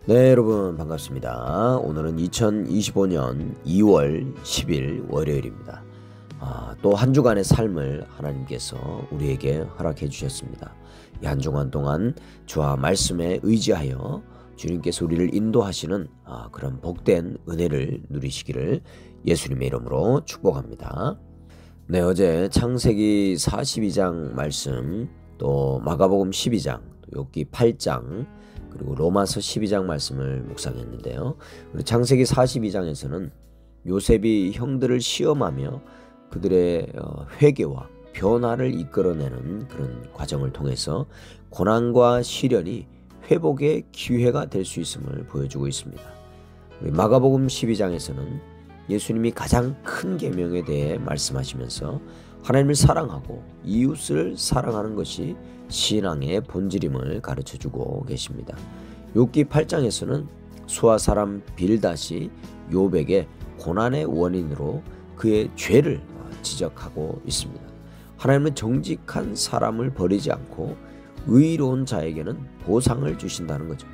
네, 여러분 반갑습니다. 오늘은 2025년 2월 10일 월요일입니다. 또 한 주간의 삶을 하나님께서 우리에게 허락해 주셨습니다. 이 한 주간 동안 주와 말씀에 의지하여 주님께서 우리를 인도하시는 그런 복된 은혜를 누리시기를 예수님의 이름으로 축복합니다. 네, 어제 창세기 42장 말씀, 또 마가복음 12장, 또 욥기 8장, 그리고 로마서 12장 말씀을 묵상했는데요. 우리 창세기 42장에서는 요셉이 형들을 시험하며 그들의 회개와 변화를 이끌어내는 그런 과정을 통해서 고난과 시련이 회복의 기회가 될 수 있음을 보여주고 있습니다. 우리 마가복음 12장에서는 예수님이 가장 큰 계명에 대해 말씀하시면서 하나님을 사랑하고 이웃을 사랑하는 것이 신앙의 본질임을 가르쳐주고 계십니다. 욥기 8장에서는 수아 사람 빌닷이 욥에게 고난의 원인으로 그의 죄를 지적하고 있습니다. 하나님은 정직한 사람을 버리지 않고 의로운 자에게는 보상을 주신다는 거죠.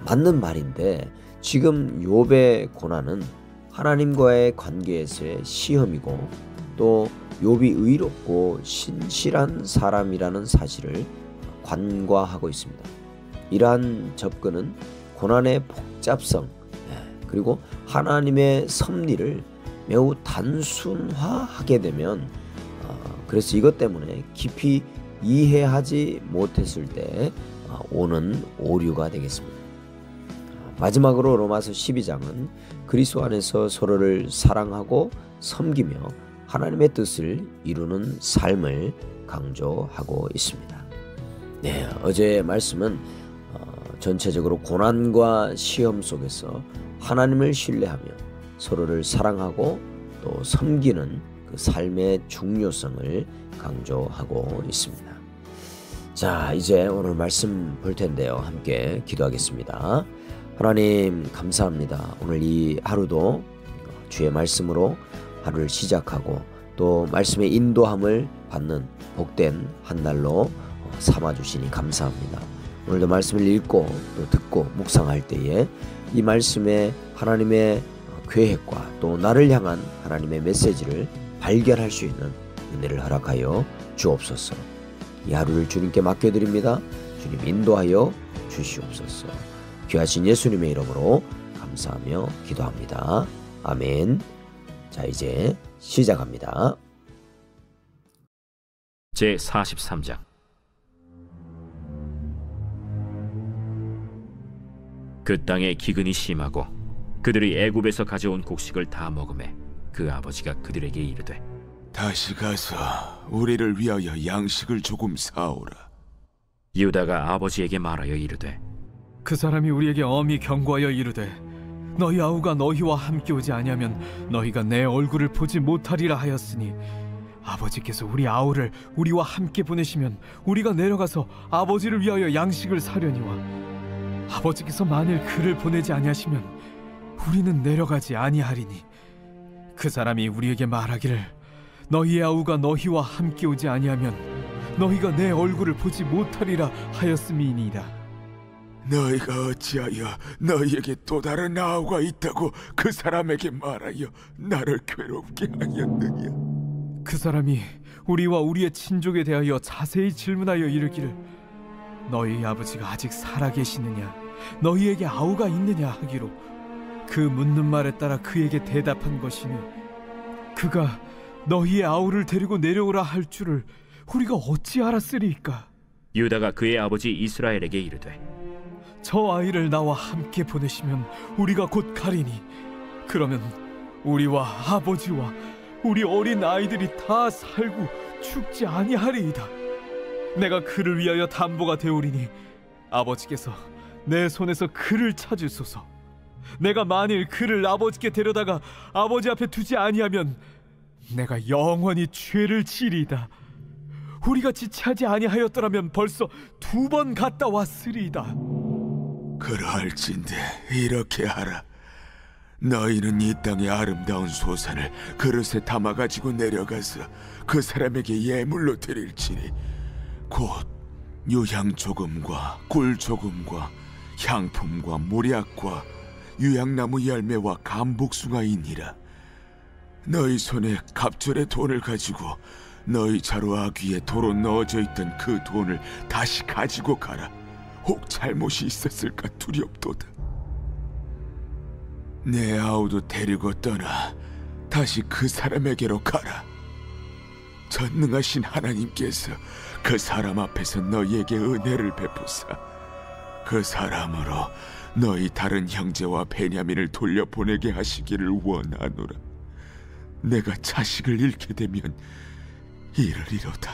맞는 말인데 지금 욥의 고난은 하나님과의 관계에서의 시험이고 또 욥이 의롭고 신실한 사람이라는 사실을 관과하고 있습니다. 이러한 접근은 고난의 복잡성 그리고 하나님의 섭리를 매우 단순화하게 되면 그래서 이것 때문에 깊이 이해하지 못했을 때 오는 오류가 되겠습니다. 마지막으로 로마서 12장은 그리스도 안에서 서로를 사랑하고 섬기며 하나님의 뜻을 이루는 삶을 강조하고 있습니다. 네, 어제의 말씀은 전체적으로 고난과 시험 속에서 하나님을 신뢰하며 서로를 사랑하고 또 섬기는 그 삶의 중요성을 강조하고 있습니다. 자, 이제 오늘 말씀 볼 텐데요. 함께 기도하겠습니다. 하나님 감사합니다. 오늘 이 하루도 주의 말씀으로 하루를 시작하고 또 말씀의 인도함을 받는 복된 한 달로 삼아주시니 감사합니다. 오늘도 말씀을 읽고 또 듣고 묵상할 때에 이 말씀에 하나님의 계획과 또 나를 향한 하나님의 메시지를 발견할 수 있는 은혜를 허락하여 주옵소서. 이 하루를 주님께 맡겨드립니다. 주님 인도하여 주시옵소서. 귀하신 예수님의 이름으로 감사하며 기도합니다. 아멘. 자, 이제 시작합니다. 제43장. 그 땅에 기근이 심하고 그들이 애굽에서 가져온 곡식을 다 먹으매 그 아버지가 그들에게 이르되 다시 가서 우리를 위하여 양식을 조금 사오라. 유다가 아버지에게 말하여 이르되 그 사람이 우리에게 엄히 경고하여 이르되 너희 아우가 너희와 함께 오지 아니하면 너희가 내 얼굴을 보지 못하리라 하였으니 아버지께서 우리 아우를 우리와 함께 보내시면 우리가 내려가서 아버지를 위하여 양식을 사려니와 아버지께서 만일 그를 보내지 아니하시면 우리는 내려가지 아니하리니 그 사람이 우리에게 말하기를 너희의 아우가 너희와 함께 오지 아니하면 너희가 내 얼굴을 보지 못하리라 하였음이니이다. 너희가 어찌하여 너희에게 또 다른 아우가 있다고 그 사람에게 말하여 나를 괴롭게 하였느냐? 그 사람이 우리와 우리의 친족에 대하여 자세히 질문하여 이르기를 너희 아버지가 아직 살아계시느냐 너희에게 아우가 있느냐 하기로 그 묻는 말에 따라 그에게 대답한 것이니 그가 너희의 아우를 데리고 내려오라 할 줄을 우리가 어찌 알았으리까? 유다가 그의 아버지 이스라엘에게 이르되 저 아이를 나와 함께 보내시면 우리가 곧 가리니 그러면 우리와 아버지와 우리 어린 아이들이 다 살고 죽지 아니하리이다. 내가 그를 위하여 담보가 되오리니 아버지께서 내 손에서 그를 찾으소서. 내가 만일 그를 아버지께 데려다가 아버지 앞에 두지 아니하면 내가 영원히 죄를 지리이다. 우리가 지체하지 아니하였더라면 벌써 2번 갔다 왔으리이다. 그러할진대 이렇게 하라. 너희는 이 땅의 아름다운 소산을 그릇에 담아가지고 내려가서 그 사람에게 예물로 드릴지니 곧 유향 조금과 꿀 조금과 향품과 모략과 유향나무 열매와 감복숭아이니라. 너희 손에 갑절의 돈을 가지고 너희 자루 아귀에 도로 넣어져 있던 그 돈을 다시 가지고 가라. 혹 잘못이 있었을까 두렵도다. 내 아우도 데리고 떠나 다시 그 사람에게로 가라. 전능하신 하나님께서 그 사람 앞에서 너희에게 은혜를 베푸사 그 사람으로 너희 다른 형제와 베냐민을 돌려보내게 하시기를 원하노라. 내가 자식을 잃게 되면 이르리로다.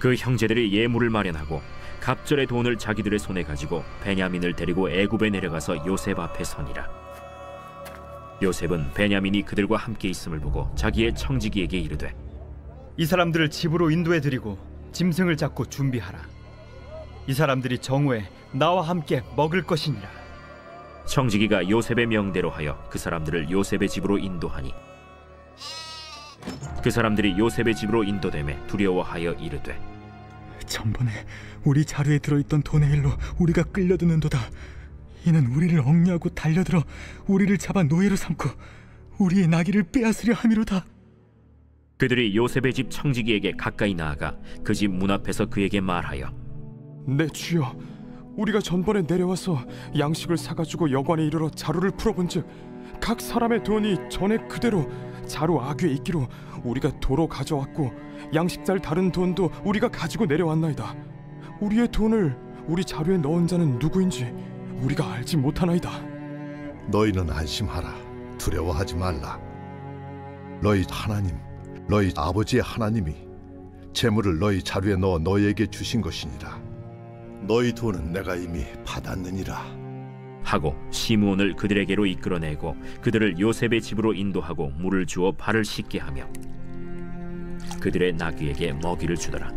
그 형제들이 예물을 마련하고 갑절의 돈을 자기들의 손에 가지고 베냐민을 데리고 애굽에 내려가서 요셉 앞에 서니라. 요셉은 베냐민이 그들과 함께 있음을 보고 자기의 청지기에게 이르되, 이 사람들을 집으로 인도해 드리고 짐승을 잡고 준비하라. 이 사람들이 정오에 나와 함께 먹을 것이니라. 청지기가 요셉의 명대로 하여 그 사람들을 요셉의 집으로 인도하니, 그 사람들이 요셉의 집으로 인도되매 두려워하여 이르되, 전번에 우리 자루에 들어있던 돈의 일로 우리가 끌려드는도다. 이는 우리를 억류하고 달려들어 우리를 잡아 노예로 삼고 우리의 나귀를 빼앗으려 함이로다. 그들이 요셉의 집 청지기에게 가까이 나아가 그 집 문 앞에서 그에게 말하여, 내 주여, 우리가 전번에 내려와서 양식을 사가지고 여관에 이르러 자루를 풀어본즉 각 사람의 돈이 전에 그대로 자루 아귀에 있기로 우리가 도로 가져왔고 양식살 다른 돈도 우리가 가지고 내려왔나이다. 우리의 돈을 우리 자루에 넣은 자는 누구인지 우리가 알지 못하나이다. 너희는 안심하라. 두려워하지 말라. 너희 하나님, 너희 아버지의 하나님이 재물을 너희 자루에 넣어 너희에게 주신 것이니라. 너희 돈은 내가 이미 받았느니라 하고 시므온을 그들에게로 이끌어내고 그들을 요셉의 집으로 인도하고 물을 주어 발을 씻게 하며 그들의 나귀에게 먹이를 주더라.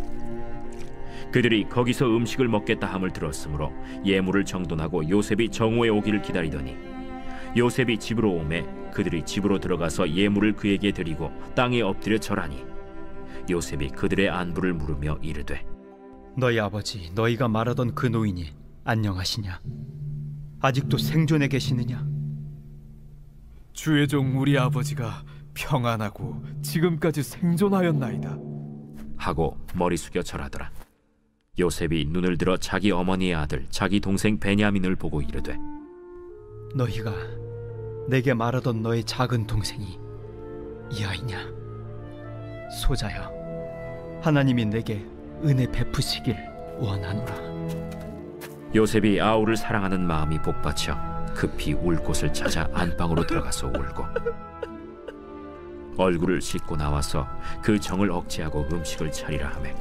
그들이 거기서 음식을 먹겠다 함을 들었으므로 예물을 정돈하고 요셉이 정오에 오기를 기다리더니 요셉이 집으로 오매 그들이 집으로 들어가서 예물을 그에게 드리고 땅에 엎드려 절하니 요셉이 그들의 안부를 물으며 이르되, 너희 아버지 너희가 말하던 그 노인이 안녕하시냐? 아직도 생존해 계시느냐? 주의 종 우리 아버지가 평안하고 지금까지 생존하였나이다. 하고 머리 숙여 절하더라. 요셉이 눈을 들어 자기 어머니의 아들 자기 동생 베냐민을 보고 이르되, 너희가 내게 말하던 너의 작은 동생이 이 아이냐? 소자여, 하나님이 내게 은혜 베푸시길 원하노라. 요셉이 아우를 사랑하는 마음이 복받쳐 급히 울 곳을 찾아 안방으로 들어가서 울고 얼굴을 씻고 나와서 그 정을 억제하고 음식을 차리라 하매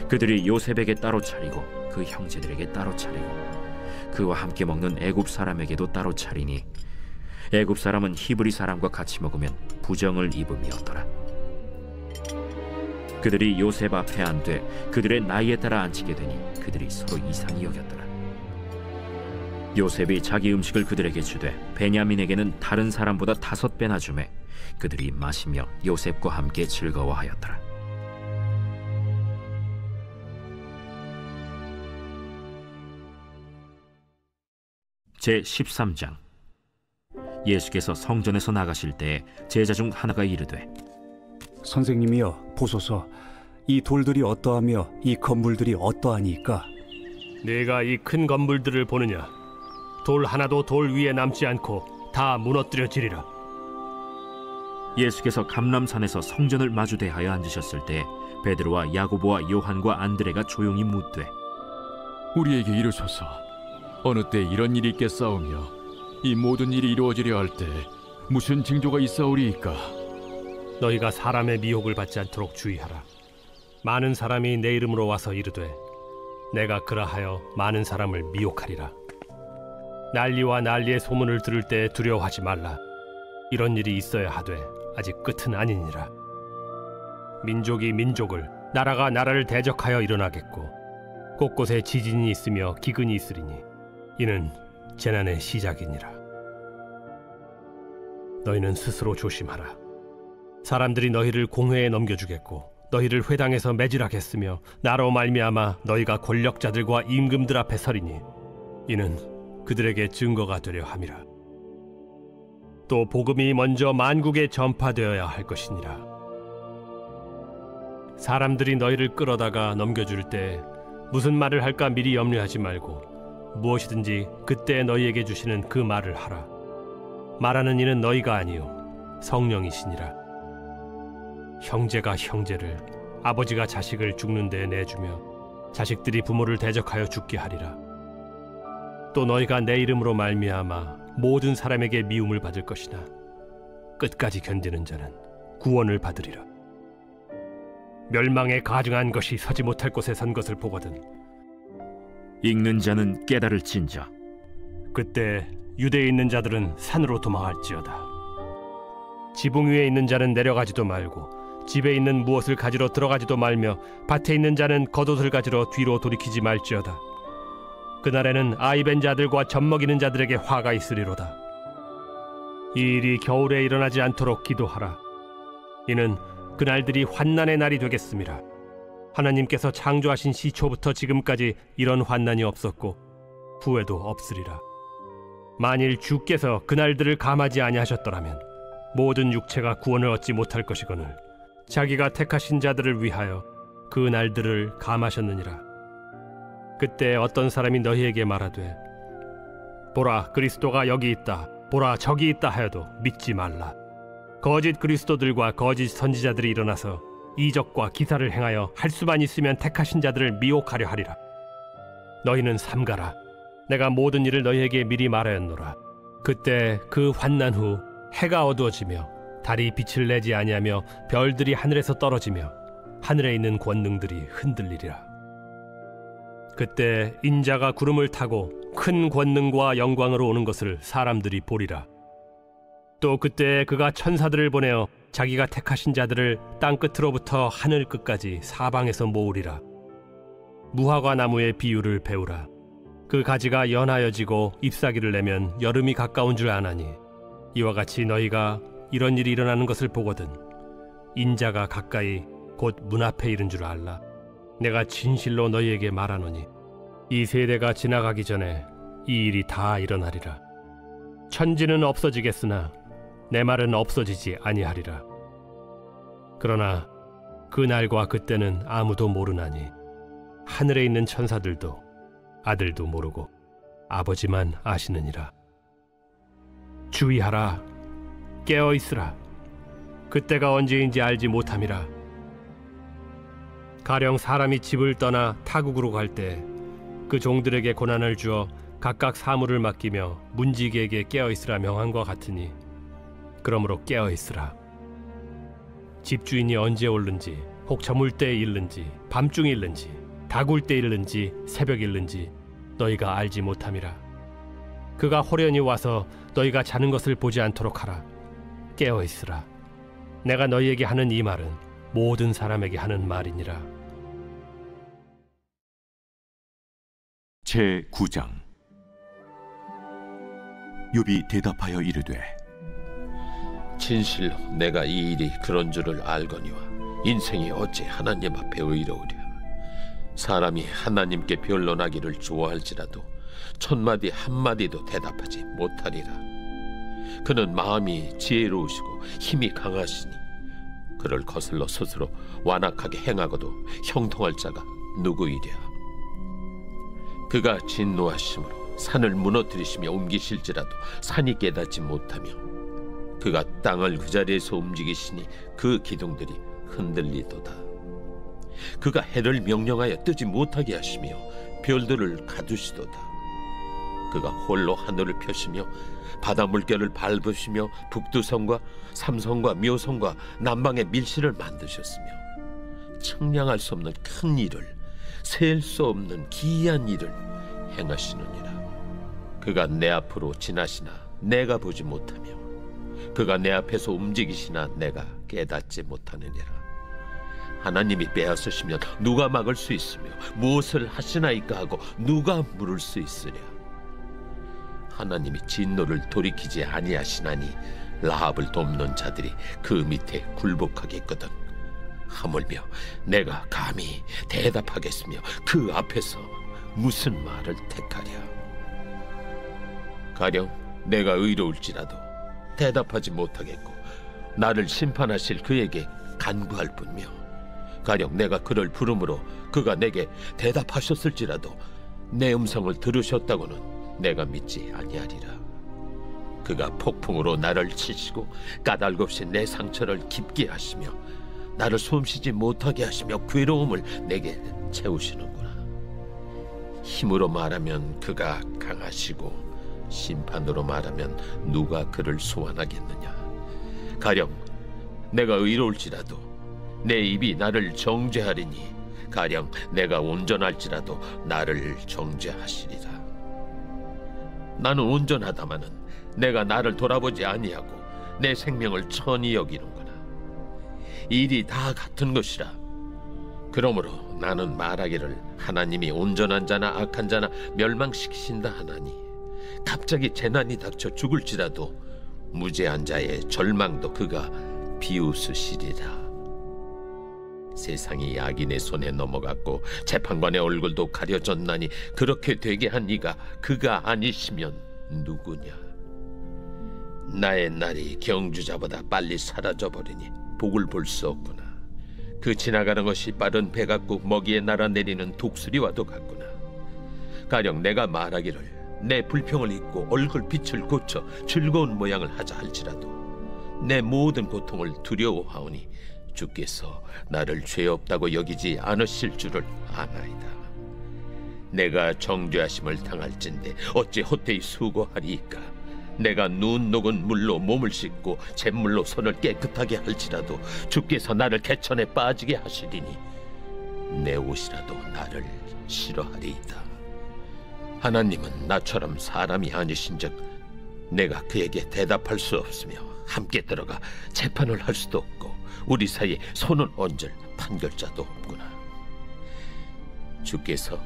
그들이 요셉에게 따로 차리고 그 형제들에게 따로 차리고 그와 함께 먹는 애굽 사람에게도 따로 차리니 애굽 사람은 히브리 사람과 같이 먹으면 부정을 입음이었더라. 그들이 요셉 앞에 앉되 그들의 나이에 따라 앉히게 되니 그들이 서로 이상히 여겼더라. 요셉이 자기 음식을 그들에게 주되 베냐민에게는 다른 사람보다 5배나 주매 그들이 마시며 요셉과 함께 즐거워하였더라. 제13장. 예수께서 성전에서 나가실 때에 제자 중 하나가 이르되, 선생님이여 보소서, 이 돌들이 어떠하며 이 건물들이 어떠하니까? 네가 이 큰 건물들을 보느냐? 돌 하나도 돌 위에 남지 않고 다 무너뜨려지리라. 예수께서 감람산에서 성전을 마주 대하여 앉으셨을 때 베드로와 야고보와 요한과 안드레가 조용히 묻되, 우리에게 이르소서, 어느 때 이런 일이 있겠사오며 이 모든 일이 이루어지려 할 때 무슨 징조가 있사오리이까? 너희가 사람의 미혹을 받지 않도록 주의하라. 많은 사람이 내 이름으로 와서 이르되 내가 그라하여 많은 사람을 미혹하리라. 난리와 난리의 소문을 들을 때 두려워하지 말라. 이런 일이 있어야 하되 아직 끝은 아니니라. 민족이 민족을, 나라가 나라를 대적하여 일어나겠고 곳곳에 지진이 있으며 기근이 있으리니 이는 재난의 시작이니라. 너희는 스스로 조심하라. 사람들이 너희를 공회에 넘겨주겠고 너희를 회당에서 매질하겠으며 나로 말미암아 너희가 권력자들과 임금들 앞에 서리니 이는 그들에게 증거가 되려 함이라. 또 복음이 먼저 만국에 전파되어야 할 것이니라. 사람들이 너희를 끌어다가 넘겨줄 때 무슨 말을 할까 미리 염려하지 말고 무엇이든지 그때 너희에게 주시는 그 말을 하라. 말하는 이는 너희가 아니요 성령이시니라. 형제가 형제를, 아버지가 자식을 죽는 데에 내주며 자식들이 부모를 대적하여 죽게 하리라. 또 너희가 내 이름으로 말미암아 모든 사람에게 미움을 받을 것이나 끝까지 견디는 자는 구원을 받으리라. 멸망에 가증한 것이 서지 못할 곳에 선 것을 보거든 읽는 자는 깨달을진저. 그때 유대에 있는 자들은 산으로 도망할지어다. 지붕 위에 있는 자는 내려가지도 말고 집에 있는 무엇을 가지러 들어가지도 말며 밭에 있는 자는 겉옷을 가지러 뒤로 돌이키지 말지어다. 그날에는 아이벤 자들과 젖먹이는 자들에게 화가 있으리로다. 이 일이 겨울에 일어나지 않도록 기도하라. 이는 그날들이 환난의 날이 되겠음이라. 하나님께서 창조하신 시초부터 지금까지 이런 환난이 없었고 후에도 없으리라. 만일 주께서 그날들을 감하지 아니하셨더라면 모든 육체가 구원을 얻지 못할 것이거늘 자기가 택하신 자들을 위하여 그 날들을 감하셨느니라. 그때 어떤 사람이 너희에게 말하되 보라 그리스도가 여기 있다, 보라 저기 있다 하여도 믿지 말라. 거짓 그리스도들과 거짓 선지자들이 일어나서 이적과 기사를 행하여 할 수만 있으면 택하신 자들을 미혹하려 하리라. 너희는 삼가라. 내가 모든 일을 너희에게 미리 말하였노라. 그때 그 환난 후 해가 어두워지며 달이 빛을 내지 아니하며 별들이 하늘에서 떨어지며 하늘에 있는 권능들이 흔들리리라. 그때 인자가 구름을 타고 큰 권능과 영광으로 오는 것을 사람들이 보리라. 또 그때 그가 천사들을 보내어 자기가 택하신 자들을 땅 끝으로부터 하늘 끝까지 사방에서 모으리라. 무화과 나무의 비유를 배우라. 그 가지가 연하여지고 잎사귀를 내면 여름이 가까운 줄 아나니 이와 같이 너희가 이런 일이 일어나는 것을 보거든 인자가 가까이 곧 문 앞에 이른 줄 알라. 내가 진실로 너희에게 말하노니 이 세대가 지나가기 전에 이 일이 다 일어나리라. 천지는 없어지겠으나 내 말은 없어지지 아니하리라. 그러나 그 날과 그때는 아무도 모르나니 하늘에 있는 천사들도 아들도 모르고 아버지만 아시느니라. 주의하라. 깨어 있으라. 그때가 언제인지 알지 못함이라. 가령 사람이 집을 떠나 타국으로 갈 때 그 종들에게 고난을 주어 각각 사물을 맡기며 문지기에게 깨어 있으라 명한과 같으니 그러므로 깨어 있으라. 집주인이 언제 오는지 혹 저물 때에 일는지 밤중에 일는지 다굴 때 일는지 새벽 일는지 너희가 알지 못함이라. 그가 호련히 와서 너희가 자는 것을 보지 않도록 하라. 깨어 있으라. 내가 너희에게 하는 이 말은 모든 사람에게 하는 말이니라. 제9장. 욥이 대답하여 이르되 진실로 내가 이 일이 그런 줄을 알거니와 인생이 어찌 하나님 앞에 의로우랴. 사람이 하나님께 변론하기를 좋아할지라도 천마디 한마디도 대답하지 못하리라. 그는 마음이 지혜로우시고 힘이 강하시니 그를 거슬러 스스로 완악하게 행하고도 형통할 자가 누구이랴. 그가 진노하심으로 산을 무너뜨리시며 옮기실지라도 산이 깨닫지 못하며 그가 땅을 그 자리에서 움직이시니 그 기둥들이 흔들리도다. 그가 해를 명령하여 뜨지 못하게 하시며 별들을 가두시도다. 그가 홀로 하늘을 펴시며 바다 물결을 밟으시며 북두성과 삼성과 묘성과 남방의 밀실을 만드셨으며 측량할 수 없는 큰 일을 셀 수 없는 기이한 일을 행하시느니라. 그가 내 앞으로 지나시나 내가 보지 못하며 그가 내 앞에서 움직이시나 내가 깨닫지 못하느니라. 하나님이 빼앗으시면 누가 막을 수 있으며 무엇을 하시나이까 하고 누가 물을 수 있으랴. 하나님이 진노를 돌이키지 아니하시나니 라합을 돕는 자들이 그 밑에 굴복하겠거든. 하물며 내가 감히 대답하겠으며 그 앞에서 무슨 말을 택하랴? 가령 내가 의로울지라도 대답하지 못하겠고 나를 심판하실 그에게 간구할 뿐이며, 가령 내가 그를 부름으로 그가 내게 대답하셨을지라도 내 음성을 들으셨다고는 내가 믿지 아니하리라. 그가 폭풍으로 나를 치시고 까닭없이 내 상처를 깊게 하시며 나를 숨쉬지 못하게 하시며 괴로움을 내게 채우시는구나. 힘으로 말하면 그가 강하시고 심판으로 말하면 누가 그를 소환하겠느냐? 가령 내가 의로울지라도 내 입이 나를 정죄하리니, 가령 내가 온전할지라도 나를 정죄하시리라. 나는 온전하다마는 내가 나를 돌아보지 아니하고 내 생명을 천히 여기는구나. 일이 다 같은 것이라. 그러므로 나는 말하기를 하나님이 온전한 자나 악한 자나 멸망시키신다 하나니, 갑자기 재난이 닥쳐 죽을지라도 무죄한 자의 절망도 그가 비웃으시리라. 세상이 악인의 손에 넘어갔고 재판관의 얼굴도 가려졌나니, 그렇게 되게 한 이가 그가 아니시면 누구냐? 나의 날이 경주자보다 빨리 사라져버리니 복을 볼 수 없구나. 그 지나가는 것이 빠른 배 같고 먹이에 날아내리는 독수리와도 같구나. 가령 내가 말하기를 내 불평을 잊고 얼굴빛을 고쳐 즐거운 모양을 하자 할지라도 내 모든 고통을 두려워하오니 주께서 나를 죄 없다고 여기지 않으실 줄을 아나이다. 내가 정죄하심을 당할진대 어찌 헛되이 수고하리이까? 내가 눈 녹은 물로 몸을 씻고 잿물로 손을 깨끗하게 할지라도 주께서 나를 개천에 빠지게 하시리니 내 옷이라도 나를 싫어하리이다. 하나님은 나처럼 사람이 아니신즉 내가 그에게 대답할 수 없으며 함께 들어가 재판을 할 수도 없고 우리 사이에 손을 얹을 판결자도 없구나. 주께서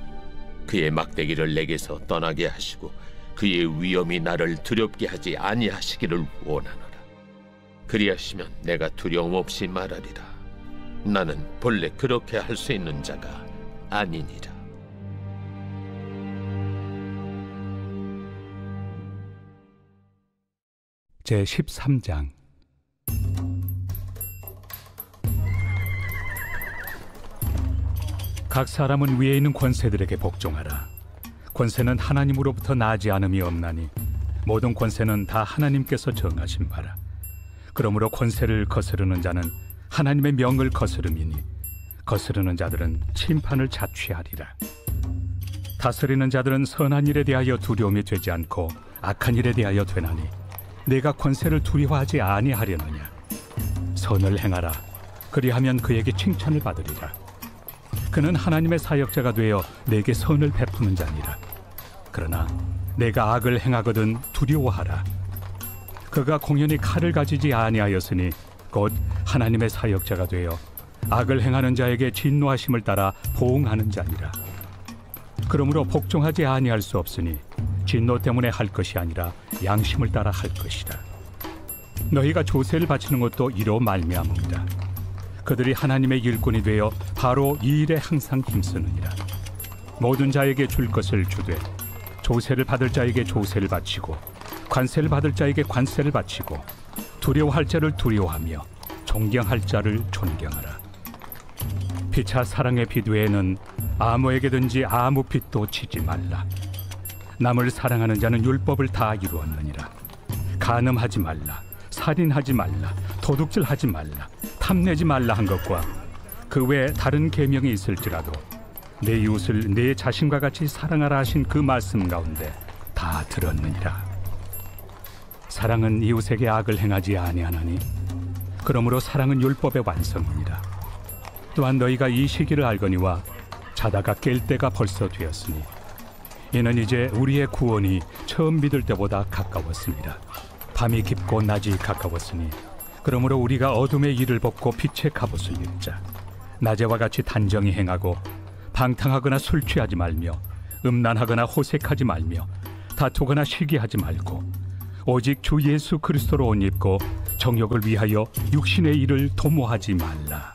그의 막대기를 내게서 떠나게 하시고 그의 위엄이 나를 두렵게 하지 아니하시기를 원하노라. 그리하시면 내가 두려움 없이 말하리라. 나는 본래 그렇게 할 수 있는 자가 아니니라. 제13장. 각 사람은 위에 있는 권세들에게 복종하라. 권세는 하나님으로부터 나지 않음이 없나니 모든 권세는 다 하나님께서 정하신 바라. 그러므로 권세를 거스르는 자는 하나님의 명을 거스름이니 거스르는 자들은 심판을 자취하리라. 다스리는 자들은 선한 일에 대하여 두려움이 되지 않고 악한 일에 대하여 되나니 내가 권세를 두려워하지 아니하려느냐? 선을 행하라. 그리하면 그에게 칭찬을 받으리라. 그는 하나님의 사역자가 되어 내게 선을 베푸는 자니라. 그러나 내가 악을 행하거든 두려워하라. 그가 공연히 칼을 가지지 아니하였으니 곧 하나님의 사역자가 되어 악을 행하는 자에게 진노하심을 따라 보응하는 자니라. 그러므로 복종하지 아니할 수 없으니 진노 때문에 할 것이 아니라 양심을 따라 할 것이다. 너희가 조세를 바치는 것도 이로 말미암음이다. 그들이 하나님의 일꾼이 되어 바로 이 일에 항상 힘쓰느니라. 모든 자에게 줄 것을 주되 조세를 받을 자에게 조세를 바치고 관세를 받을 자에게 관세를 바치고 두려워할 자를 두려워하며 존경할 자를 존경하라. 피차 사랑의 빛 외에는 아무에게든지 아무 빛도 치지 말라. 남을 사랑하는 자는 율법을 다 이루었느니라. 간음하지 말라, 살인하지 말라, 도둑질하지 말라, 탐내지 말라 한 것과 그 외에 다른 계명이 있을지라도 내 이웃을 내 자신과 같이 사랑하라 하신 그 말씀 가운데 다 들었느니라. 사랑은 이웃에게 악을 행하지 아니하나니 그러므로 사랑은 율법의 완성이니라. 또한 너희가 이 시기를 알거니와 자다가 깰 때가 벌써 되었으니 이는 이제 우리의 구원이 처음 믿을 때보다 가까웠습니다. 밤이 깊고 낮이 가까웠으니 그러므로 우리가 어둠의 일을 벗고 빛의 갑옷을 입자. 낮에와 같이 단정히 행하고 방탕하거나 술 취하지 말며 음란하거나 호색하지 말며 다투거나 시기하지 말고 오직 주 예수 그리스도로 옷 입고 정욕을 위하여 육신의 일을 도모하지 말라.